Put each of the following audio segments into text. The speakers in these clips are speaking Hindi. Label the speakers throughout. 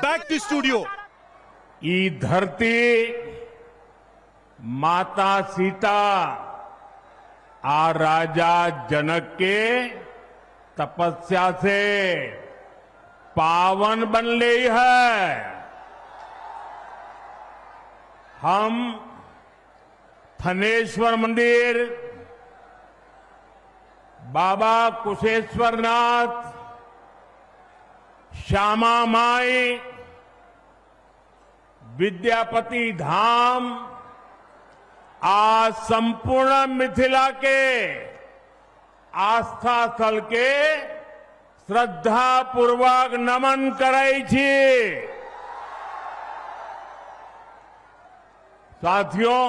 Speaker 1: back to studio.
Speaker 2: ಈ धरती माता सीता आ राजा जनक के तपस्या से पावन बन रही है। हम थनेश्वर मंदिर, बाबा कुशेश्वरनाथ, श्यामा माई, विद्यापति धाम आज संपूर्ण मिथिला के आस्था स्थल के श्रद्धा पूर्वक नमन करे छी। साथियों,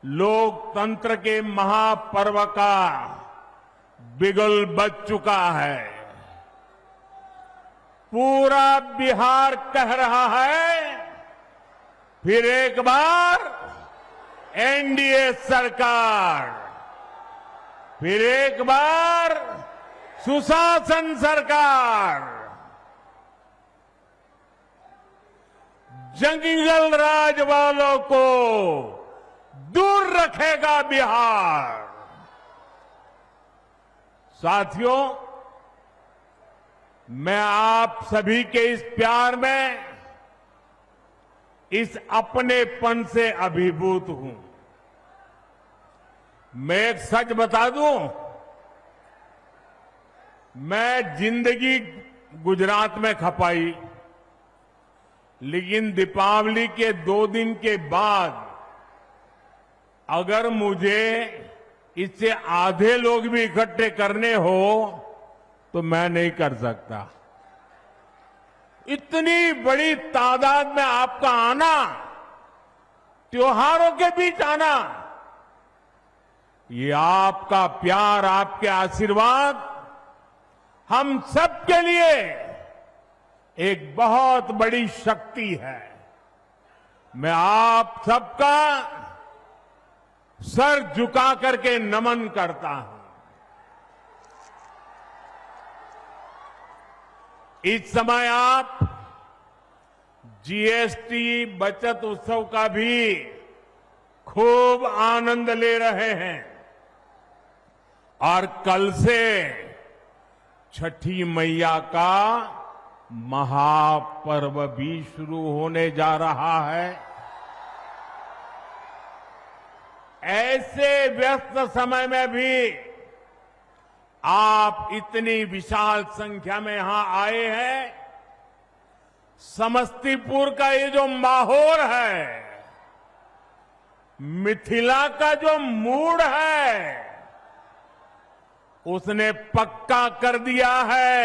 Speaker 2: लोकतंत्र के महापर्व का बिगुल बज चुका है। पूरा बिहार कह रहा है, फिर एक बार एनडीए सरकार, फिर एक बार सुशासन सरकार। जंगल राज वालों को दूर रखेगा बिहार। साथियों, मैं आप सभी के इस प्यार में, इस अपनेपन से अभिभूत हूं। मैं एक सच बता दूं, मैं जिंदगी गुजरात में खपाई, लेकिन दीपावली के 2 दिन के बाद अगर मुझे इससे आधे लोग भी इकट्ठे करने हो तो मैं नहीं कर सकता। इतनी बड़ी तादाद में आपका आना, त्योहारों के बीच आना, ये आपका प्यार, आपके आशीर्वाद हम सबके लिए एक बहुत बड़ी शक्ति है। मैं आप सबका सर झुका करके नमन करता हूं। इस समय आप जीएसटी बचत उत्सव का भी खूब आनंद ले रहे हैं और कल से छठी मैया का महापर्व भी शुरू होने जा रहा है। ऐसे व्यस्त समय में भी आप इतनी विशाल संख्या में यहां आए हैं। समस्तीपुर का ये जो माहौल है, मिथिला का जो मूड है, उसने पक्का कर दिया है,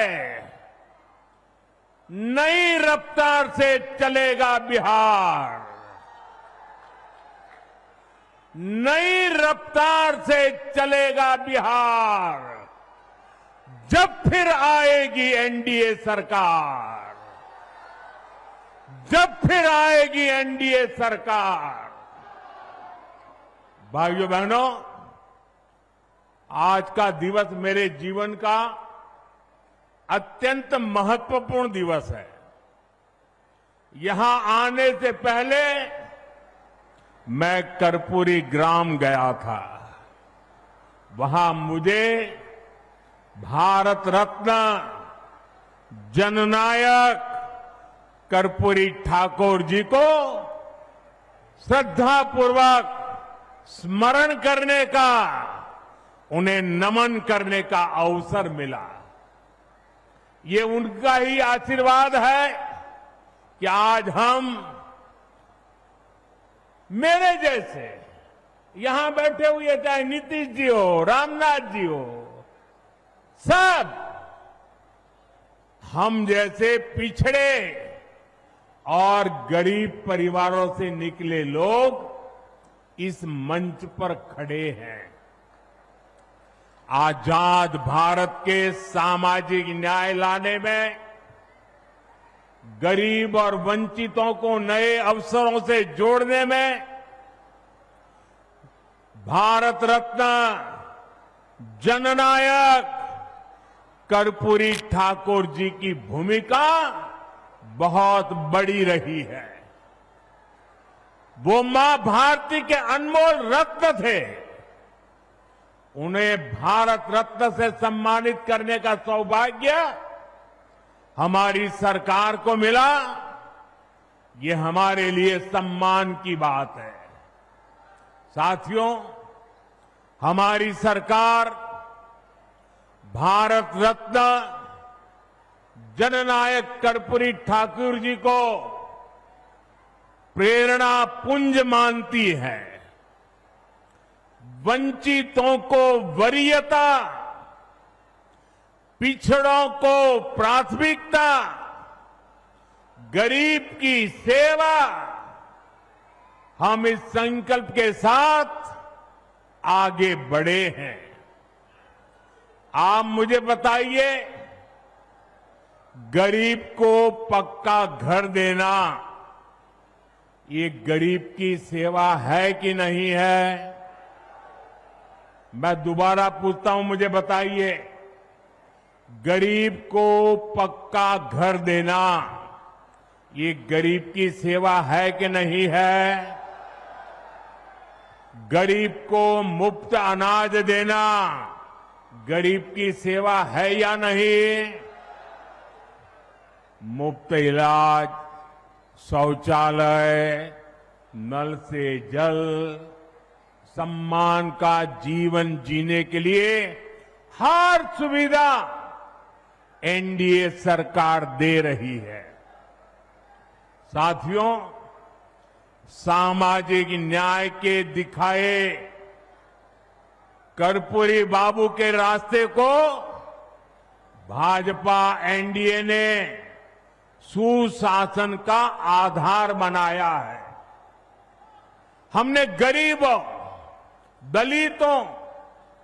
Speaker 2: नई रफ्तार से चलेगा बिहार, नई रफ्तार से चलेगा बिहार। जब फिर आएगी एनडीए सरकार, जब फिर आएगी एनडीए सरकार। भाइयों बहनों, आज का दिवस मेरे जीवन का अत्यंत महत्वपूर्ण दिवस है। यहां आने से पहले मैं कर्पूरी ग्राम गया था। वहां मुझे भारत रत्न जननायक कर्पूरी ठाकुर जी को श्रद्धापूर्वक स्मरण करने का, उन्हें नमन करने का अवसर मिला। ये उनका ही आशीर्वाद है कि आज हम, मेरे जैसे यहां बैठे हुए, चाहे नीतीश जी हो, रामनाथ जी हो, सब हम जैसे पिछड़े और गरीब परिवारों से निकले लोग इस मंच पर खड़े हैं। आजाद भारत के सामाजिक न्याय लाने में, गरीब और वंचितों को नए अवसरों से जोड़ने में भारत रत्न जननायक कर्पूरी ठाकुर जी की भूमिका बहुत बड़ी रही है। वो मां भारती के अनमोल रत्न थे। उन्हें भारत रत्न से सम्मानित करने का सौभाग्य हमारी सरकार को मिला। ये हमारे लिए सम्मान की बात है। साथियों, हमारी सरकार भारत रत्न जननायक कर्पूरी ठाकुर जी को प्रेरणा पुंज मानती है। वंचितों को वरीयता, पिछड़ों को प्राथमिकता, गरीब की सेवा, हम इस संकल्प के साथ आगे बढ़े हैं। आप मुझे बताइए, गरीब को पक्का घर देना ये गरीब की सेवा है कि नहीं है? मैं दोबारा पूछता हूं, मुझे बताइए, गरीब को पक्का घर देना ये गरीब की सेवा है कि नहीं है? गरीब को मुफ्त अनाज देना गरीब की सेवा है या नहीं? मुफ्त इलाज, शौचालय, नल से जल, सम्मान का जीवन जीने के लिए हर सुविधा एनडीए सरकार दे रही है। साथियों, सामाजिक न्याय के दिखाए कर्पूरी बाबू के रास्ते को भाजपा एनडीए ने सुशासन का आधार बनाया है। हमने गरीबों, दलितों,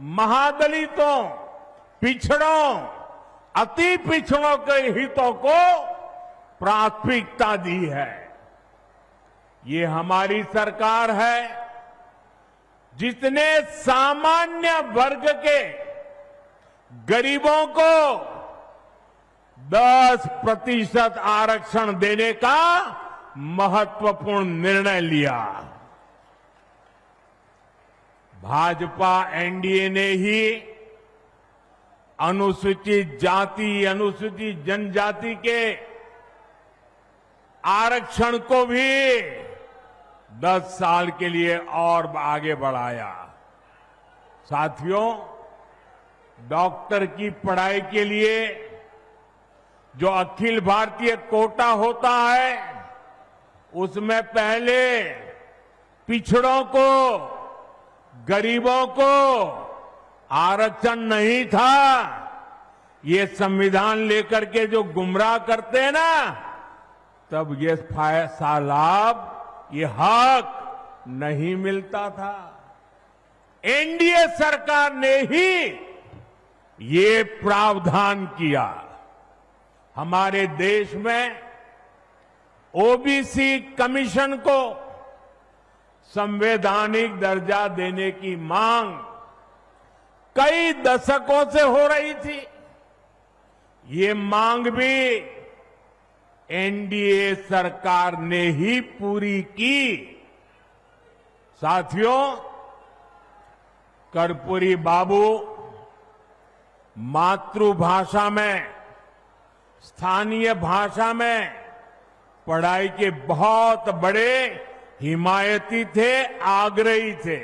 Speaker 2: महादलितों, पिछड़ों, अति पिछड़ों के हितों को प्राथमिकता दी है। ये हमारी सरकार है जिसने सामान्य वर्ग के गरीबों को 10% आरक्षण देने का महत्वपूर्ण निर्णय लिया। भाजपा एनडीए ने ही अनुसूचित जाति, अनुसूचित जनजाति के आरक्षण को भी 10 साल के लिए और आगे बढ़ाया। साथियों, डॉक्टर की पढ़ाई के लिए जो अखिल भारतीय कोटा होता है, उसमें पहले पिछड़ों को, गरीबों को आरक्षण नहीं था। ये संविधान लेकर के जो गुमराह करते हैं ना, तब ये फायदा लाभ, ये हक नहीं मिलता था। एनडीए सरकार ने ही ये प्रावधान किया। हमारे देश में ओबीसी कमीशन को संवैधानिक दर्जा देने की मांग कई दशकों से हो रही थी। ये मांग भी एनडीए सरकार ने ही पूरी की। साथियों, कर्पूरी बाबू मातृभाषा में, स्थानीय भाषा में पढ़ाई के बहुत बड़े हिमायती थे, आग्रही थे।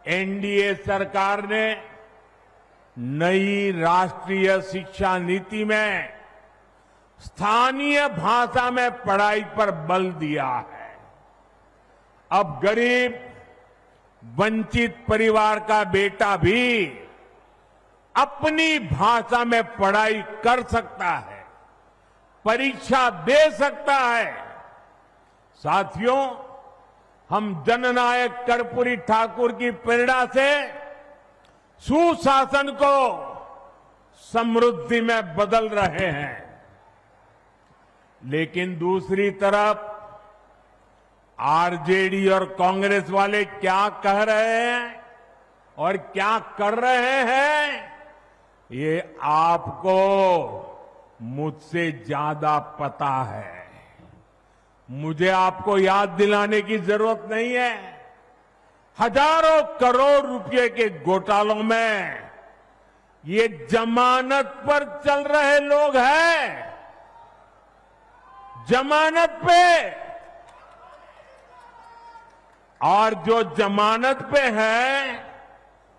Speaker 2: एनडीए सरकार ने नई राष्ट्रीय शिक्षा नीति में स्थानीय भाषा में पढ़ाई पर बल दिया है। अब गरीब, वंचित परिवार का बेटा भी अपनी भाषा में पढ़ाई कर सकता है, परीक्षा दे सकता है। साथियों, हम जननायक कर्पूरी ठाकुर की प्रेरणा से सुशासन को समृद्धि में बदल रहे हैं। लेकिन दूसरी तरफ आरजेडी और कांग्रेस वाले क्या कह रहे हैं और क्या कर रहे हैं, ये आपको मुझसे ज्यादा पता है। मुझे आपको याद दिलाने की जरूरत नहीं है। हजारों करोड़ रुपए के घोटालों में ये जमानत पर चल रहे लोग हैं, जमानत पे। और जो जमानत पे है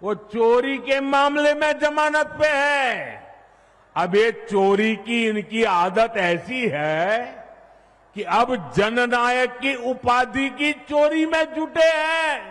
Speaker 2: वो चोरी के मामले में जमानत पे है। अब ये चोरी की इनकी आदत ऐसी है कि अब जननायक की उपाधि की चोरी में जुटे हैं।